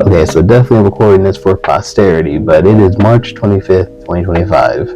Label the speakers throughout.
Speaker 1: Okay, so definitely recording this for posterity, but it is March 25th, 2025.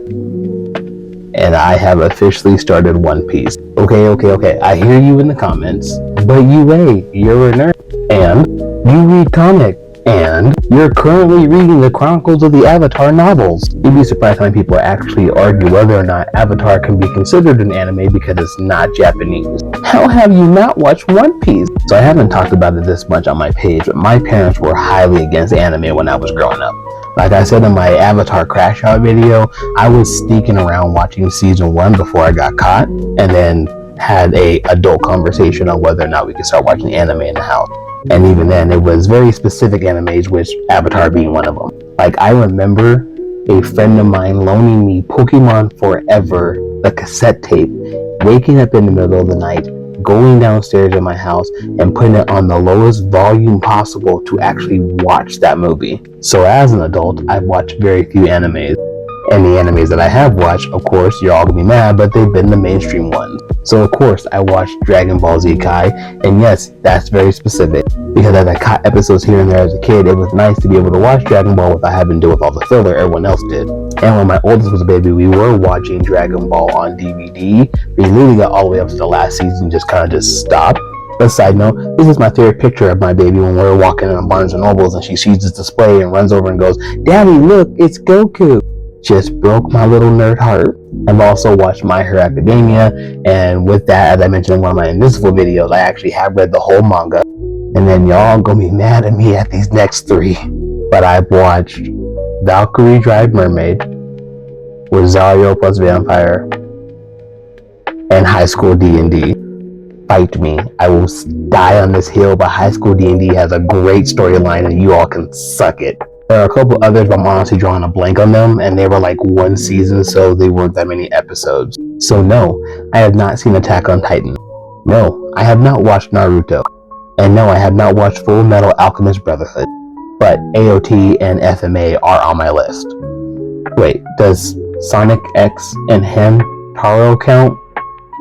Speaker 1: And I have officially started One Piece. Okay. I hear you in the comments, but you're a nerd, and you read comics, and you're currently reading the Chronicles of the Avatar novels. You'd be surprised how many people actually argue whether or not Avatar can be considered an anime because it's not Japanese. How have you not watched One Piece? So I haven't talked about it this much on my page, but my parents were highly against anime when I was growing up. Like I said in my Avatar Crash Out video, I was sneaking around watching season 1 before I got caught, and then had a adult conversation on whether or not we could start watching anime in the house. And even then, it was very specific animes, which Avatar being one of them. Like, I remember a friend of mine loaning me Pokemon Forever, the cassette tape, waking up in the middle of the night, going downstairs in my house, and putting it on the lowest volume possible to actually watch that movie. So as an adult, I've watched very few animes. And the animes that I have watched, of course, you're all gonna be mad, but they've been the mainstream ones. So of course, I watched Dragon Ball Z Kai, and yes, that's very specific, because as I caught episodes here and there as a kid, it was nice to be able to watch Dragon Ball without having to deal with all the filler everyone else did. And when my oldest was a baby, we were watching Dragon Ball on DVD. We literally got all the way up to the last season, just stopped. But side note, this is my favorite picture of my baby when we're walking in Barnes & Nobles and she sees this display and runs over and goes, "Daddy, look, it's Goku." Just broke my little nerd heart. I've also watched My Hero Academia, and with that, as I mentioned in one of my Invisible videos, I actually have read the whole manga. And then y'all gonna be mad at me at these next 3. But I've watched Valkyrie Drive Mermaid, Rosario plus Vampire, and High School D&D. Fight me. I will die on this hill, but High School D&D has a great storyline and you all can suck it. There are a couple others, but I'm honestly drawing a blank on them, and they were like 1 season, so they weren't that many episodes. So no, I have not seen Attack on Titan. No, I have not watched Naruto. And no, I have not watched Full Metal Alchemist Brotherhood. But AOT and FMA are on my list. Wait, does Sonic X and Hamtaro count?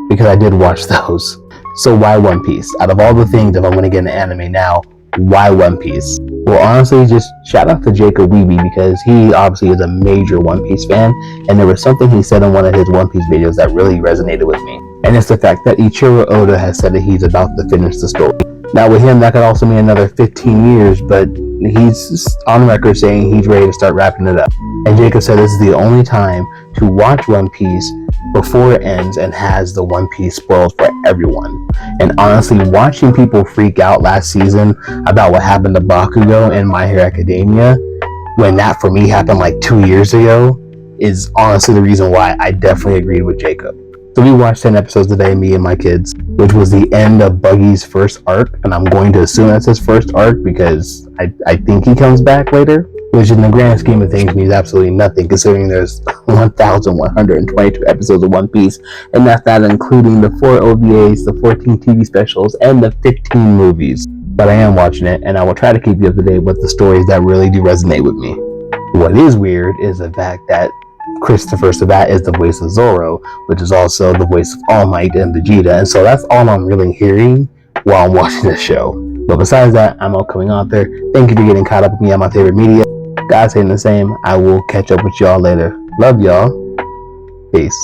Speaker 1: Because I did watch those. So why One Piece? Out of all the things, if I'm going to get an anime now, why One Piece? Well, honestly, just shout out to Jacob Weeby, because he obviously is a major One Piece fan, and there was something he said in one of his One Piece videos that really resonated with me. And it's the fact that Ichiro Oda has said that he's about to finish the story. Now with him, that could also mean another 15 years, but he's on record saying he's ready to start wrapping it up. And Jacob said this is the only time to watch One Piece before it ends and has the One Piece spoiled for everyone. And honestly, watching people freak out last season about what happened to Bakugo in My Hero Academia, when that for me happened like 2 years ago, is honestly the reason why I definitely agreed with Jacob. So we watched 10 episodes today, me and my kids, which was the end of Buggy's first arc, and I'm going to assume that's his first arc because I think he comes back later, which in the grand scheme of things means absolutely nothing, considering there's 1,122 episodes of One Piece, and that's not including the 4 OVAs, the 14 TV specials, and the 15 movies. But I am watching it, and I will try to keep you up to date with the stories that really do resonate with me. What is weird is the fact that Christopher Sabat is the voice of Zoro, which is also the voice of All Might and Vegeta, and so that's all I'm really hearing while I'm watching the show. But besides that, I'm all coming out there. Thank you for getting caught up with me on my favorite media. Guys saying the same. I will catch up with y'all later. Love y'all. Peace.